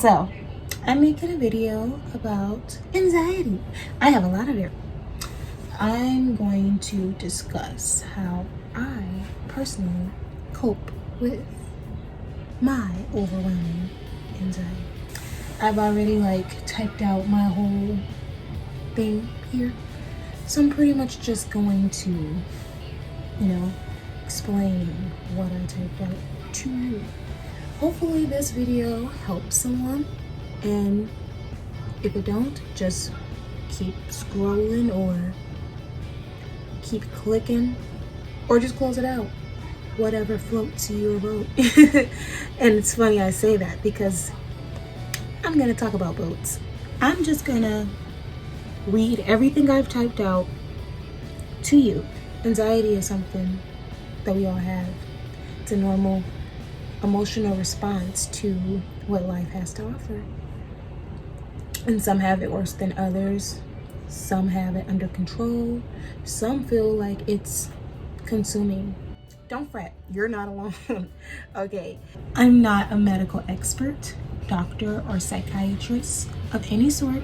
So I'm making a video about anxiety. I have a lot of it. I'm going to discuss how I personally cope with my overwhelming anxiety. I've already typed out my whole thing here, so I'm pretty much just going to explain what I typed out to you. Hopefully this video helps someone, and if it don't, just keep scrolling or keep clicking or just close it out, whatever floats your boat. And it's funny I say that because I'm gonna talk about boats. I'm just gonna read everything I've typed out to you. Anxiety is something that we all have. It's a normal emotional response to what life has to offer. And some have it worse than others. Some have it under control. Some feel like it's consuming. Don't fret, you're not alone. Okay, I'm not a medical expert, doctor, or psychiatrist of any sort.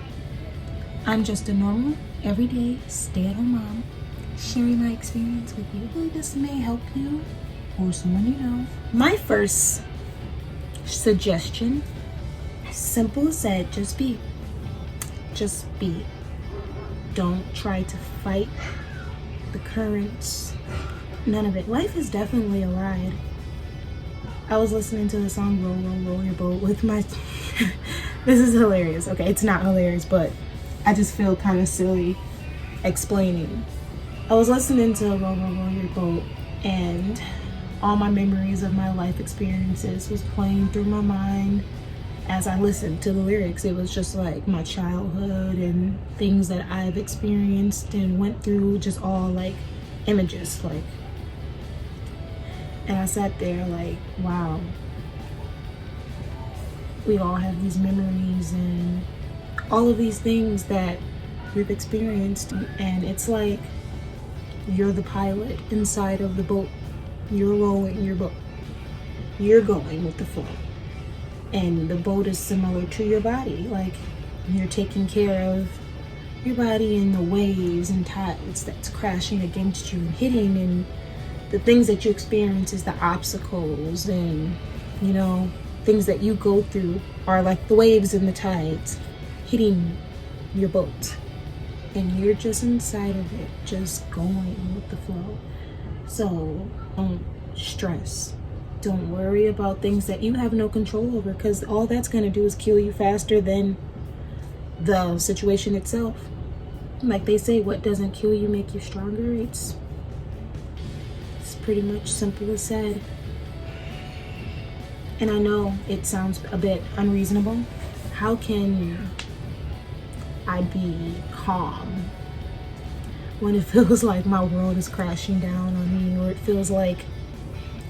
I'm just a normal, everyday, stay-at-home mom, sharing my experience with you. Hopefully this may help you or someone you know. My first suggestion, simple as said, just be. Just be. Don't try to fight the currents. None of it. Life is definitely a ride. I was listening to the song Roll, Roll, Roll Your Boat with my... This is hilarious. Okay, it's not hilarious, but I just feel kind of silly explaining. I was listening to Roll, Roll, Roll Your Boat, and all my memories of my life experiences was playing through my mind as I listened to the lyrics. It was just like my childhood and things that I've experienced and went through, just all images, and I sat there wow, we all have these memories and all of these things that we've experienced, and it's like you're the pilot inside of the boat. You're rowing your boat. You're going with the flow. And the boat is similar to your body. You're taking care of your body in the waves and tides that's crashing against you and hitting, and the things that you experience is the obstacles and things that you go through are like the waves and the tides hitting your boat, and you're just inside of it, just going with the flow. So don't stress. Don't worry about things that you have no control over, because all that's going to do is kill you faster than the situation itself. Like they say, what doesn't kill you make you stronger. It's pretty much simple as said. And I know it sounds a bit unreasonable. How can I be calm when it feels like my world is crashing down on me, or it feels like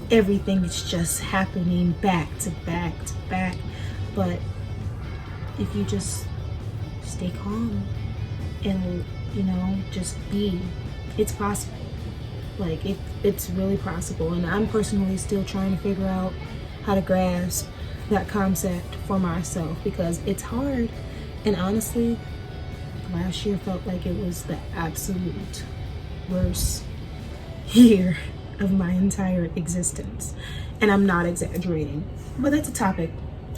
everything is just happening back to back to back? But if you just stay calm and just be, it's possible. It's really possible. And I'm personally still trying to figure out how to grasp that concept for myself, because it's hard. And honestly, last year felt like it was the absolute worst year of my entire existence, and I'm not exaggerating. But that's a topic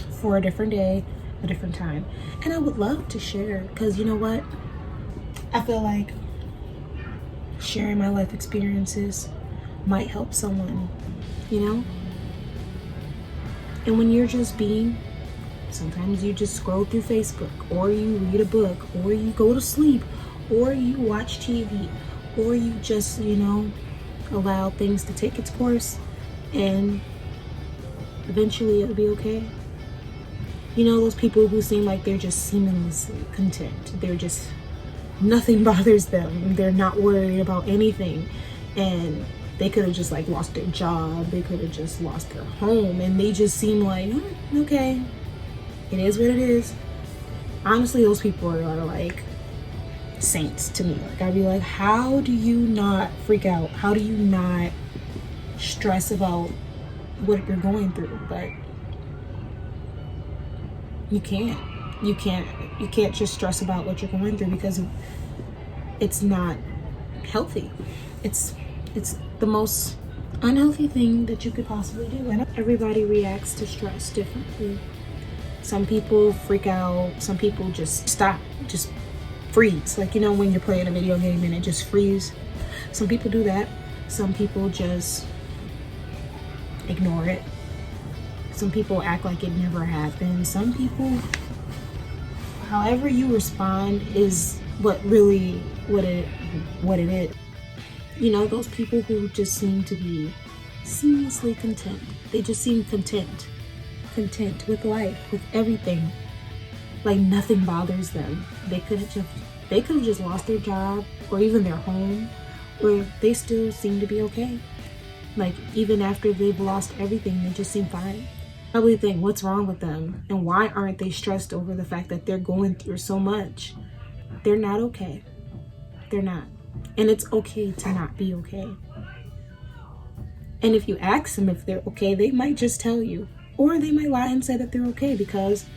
for a different day, a different time, and I would love to share, because you know what, I feel like sharing my life experiences might help someone, and when you're just being, sometimes you just scroll through Facebook, or you read a book, or you go to sleep, or you watch TV, or you just allow things to take its course, and eventually it'll be okay. Those people who seem like they're just seamlessly content. They're just, nothing bothers them. They're not worried about anything. And they could have just lost their job. They could have just lost their home. And they just seem like, okay, it is what it is. Honestly, those people are saints to me. I'd be like, how do you not freak out? How do you not stress about what you're going through? But You can't. You can't just stress about what you're going through, because it's not healthy. It's the most unhealthy thing that you could possibly do. And everybody reacts to stress differently. Some people freak out. Some people just stop, just freeze. Like, you know, when you're playing a video game and it just freeze. Some people do that. Some people just ignore it. Some people act like it never happened. Some people, however you respond is what it is. You know, those people who just seem to be seamlessly content. They just seem content with life, with everything. Like nothing bothers them. They could have just lost their job or even their home, or they still seem to be okay. Like even after they've lost everything, they just seem fine. Probably think, what's wrong with them? And why aren't they stressed over the fact that they're going through so much? They're not okay. They're not. And it's okay to not be okay. And if you ask them if they're okay, they might just tell you. Or they might lie and say that they're okay, because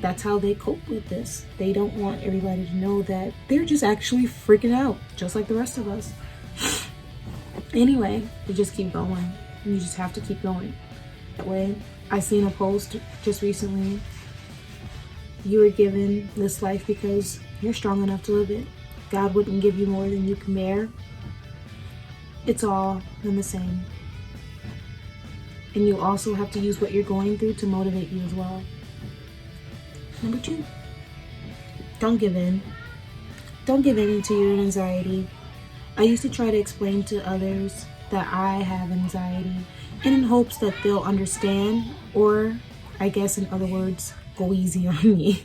that's how they cope with this. They don't want everybody to know that they're just actually freaking out, just like the rest of us. Anyway, you just keep going. You just have to keep going. That way, I seen a post just recently. You were given this life because you're strong enough to live it. God wouldn't give you more than you can bear. It's all in the same. And you also have to use what you're going through to motivate you as well. Number 2, don't give in. Don't give in to your anxiety. I used to try to explain to others that I have anxiety, and in hopes that they'll understand, or I guess in other words, go easy on me.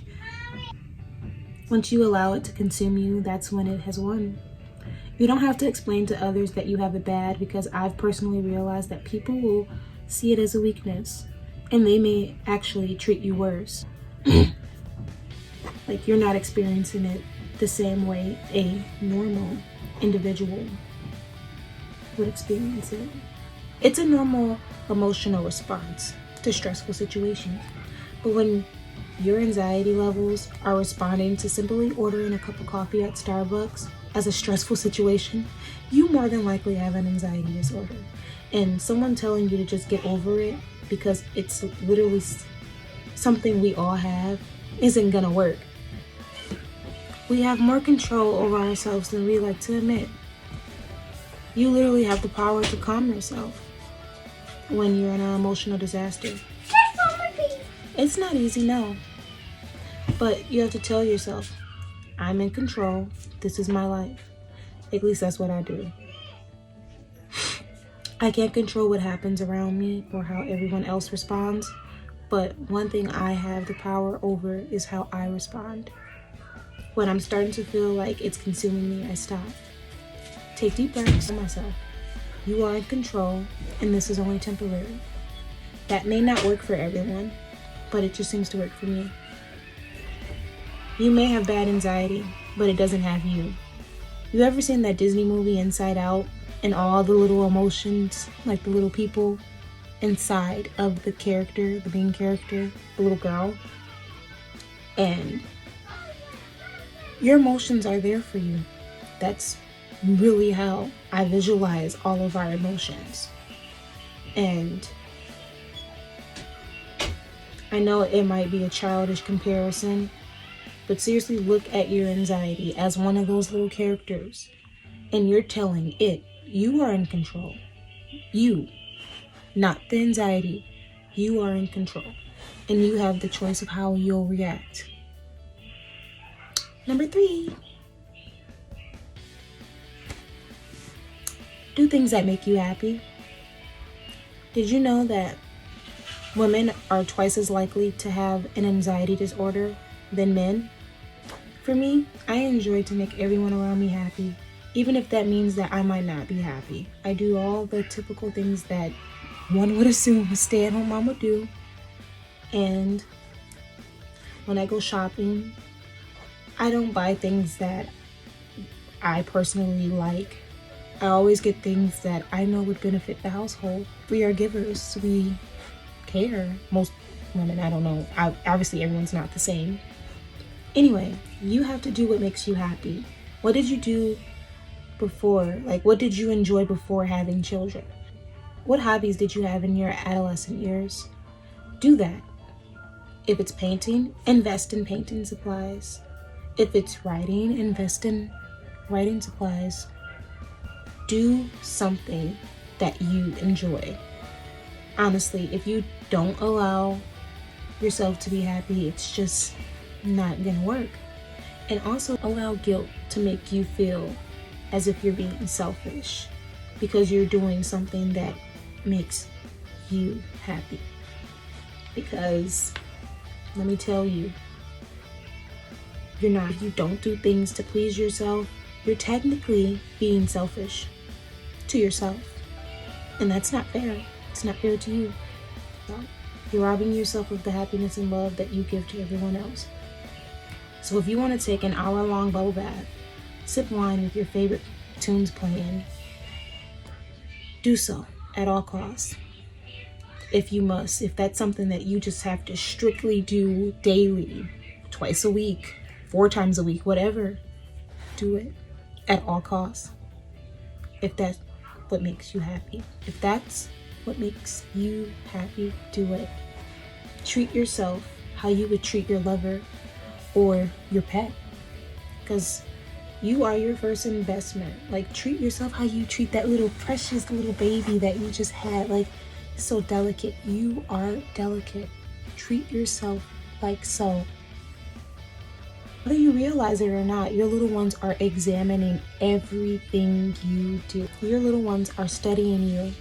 Once you allow it to consume you, that's when it has won. You don't have to explain to others that you have it bad, because I've personally realized that people will see it as a weakness, and they may actually treat you worse. Like you're not experiencing it the same way a normal individual would experience it. It's a normal emotional response to stressful situations. But when your anxiety levels are responding to simply ordering a cup of coffee at Starbucks as a stressful situation, you more than likely have an anxiety disorder. And someone telling you to just get over it because it's literally something we all have isn't gonna work. We have more control over ourselves than we like to admit. You literally have the power to calm yourself when you're in an emotional disaster. It's not easy, no. But you have to tell yourself, I'm in control. This is my life. At least that's what I do. I can't control what happens around me or how everyone else responds. But one thing I have the power over is how I respond. When I'm starting to feel like it's consuming me, I stop. Take deep breaths to myself. You are in control, and this is only temporary. That may not work for everyone, but it just seems to work for me. You may have bad anxiety, but it doesn't have you. You ever seen that Disney movie Inside Out, and all the little emotions, like the little people inside of the character, the main character, the little girl? And your emotions are there for you. That's really how I visualize all of our emotions. And I know it might be a childish comparison, but seriously look at your anxiety as one of those little characters, and you're telling it, you are in control. You, not the anxiety. You are in control, and you have the choice of how you'll react. Number 3, do things that make you happy. Did you know that women are twice as likely to have an anxiety disorder than men? For me, I enjoy to make everyone around me happy, even if that means that I might not be happy. I do all the typical things that one would assume a stay-at-home mom would do. And when I go shopping, I don't buy things that I personally like. I always get things that I know would benefit the household. We are givers. We care. women. I don't know. Obviously, everyone's not the same. Anyway, you have to do what makes you happy. What did you do before? Like, what did you enjoy before having children? What hobbies did you have in your adolescent years? Do that. If it's painting, invest in painting supplies. If it's writing, invest in writing supplies. Do something that you enjoy. Honestly, if you don't allow yourself to be happy, it's just not gonna work. And also allow guilt to make you feel as if you're being selfish because you're doing something that makes you happy. Because let me tell you, if you don't do things to please yourself, you're technically being selfish to yourself. And that's not fair. It's not fair to you. So you're robbing yourself of the happiness and love that you give to everyone else. So if you want to take an hour-long bubble bath, sip wine with your favorite tunes playing, do so at all costs. If you must, if that's something that you just have to strictly do daily, twice a week, 4 times a week, whatever, do it at all costs. If that's what makes you happy. If that's what makes you happy, do it. Treat yourself how you would treat your lover or your pet, because you are your first investment. Like, treat yourself how you treat that little precious little baby that you just had. Like, so delicate. You are delicate. Treat yourself like so. Whether you realize it or not, your little ones are examining everything you do. Your little ones are studying you.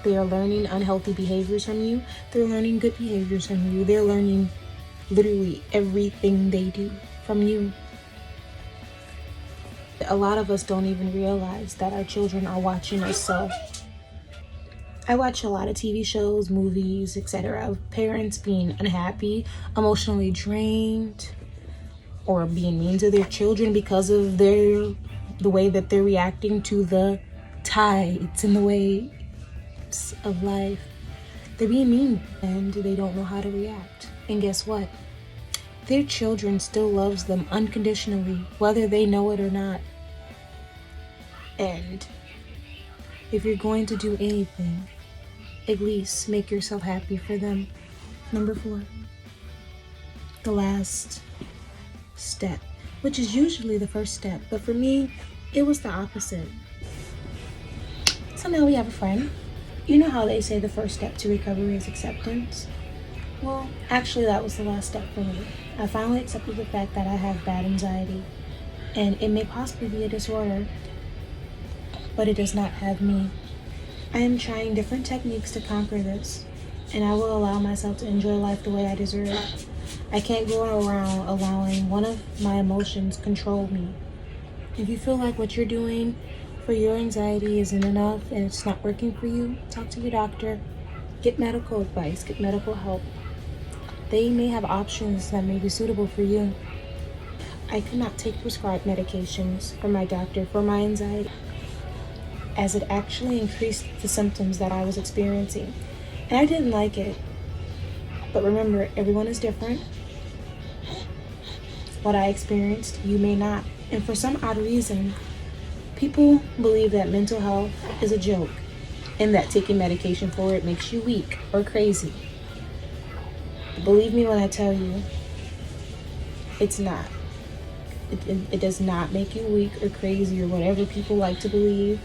They are learning unhealthy behaviors from you. They're learning good behaviors from you. They're learning literally everything they do from you. A lot of us don't even realize that our children are watching us. So I watch a lot of TV shows, movies, etc. of parents being unhappy, emotionally drained, or being mean to their children because of the way that they're reacting to the tides and the waves of life. They're being mean and they don't know how to react. And guess what? Their children still loves them unconditionally, whether they know it or not. And if you're going to do anything, at least make yourself happy for them. Number 4, the last step, which is usually the first step, but for me, it was the opposite. So now we have a friend. You know how they say the first step to recovery is acceptance? Well, actually that was the last step for me. I finally accepted the fact that I have bad anxiety, and it may possibly be a disorder, but it does not have me. I am trying different techniques to conquer this, and I will allow myself to enjoy life the way I deserve. I can't go around allowing one of my emotions control me. If you feel like what you're doing for your anxiety isn't enough and it's not working for you, talk to your doctor. Get medical advice, get medical help. They may have options that may be suitable for you. I could not take prescribed medications from my doctor for my anxiety, as it actually increased the symptoms that I was experiencing. And I didn't like it. But remember, everyone is different. What I experienced, you may not. And for some odd reason, people believe that mental health is a joke and that taking medication for it makes you weak or crazy. Believe me when I tell you, it's not. It does not make you weak or crazy or whatever people like to believe.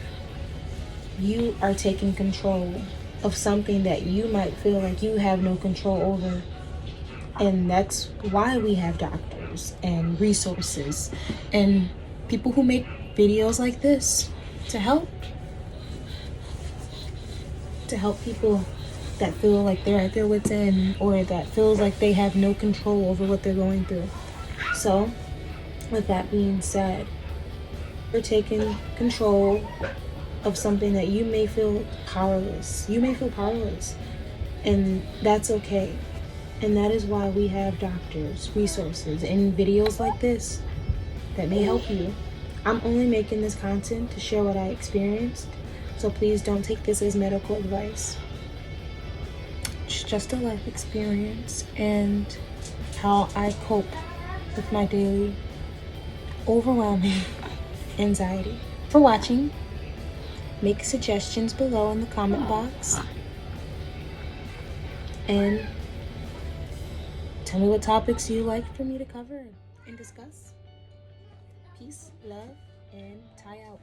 You are taking control of something that you might feel like you have no control over. And that's why we have doctors and resources and people who make videos like this to help people that feel like they're at their wits' end, or that feels like they have no control over what they're going through. So with that being said, you're taking control of something that you may feel powerless. You may feel powerless, and that's okay. And that is why we have doctors, resources, and videos like this that may help you. I'm only making this content to share what I experienced, so please don't take this as medical advice. It's just a life experience and how I cope with my daily overwhelming anxiety. For watching, make suggestions below in the comment box and tell me what topics you like for me to cover and discuss. Peace, love, and tie out.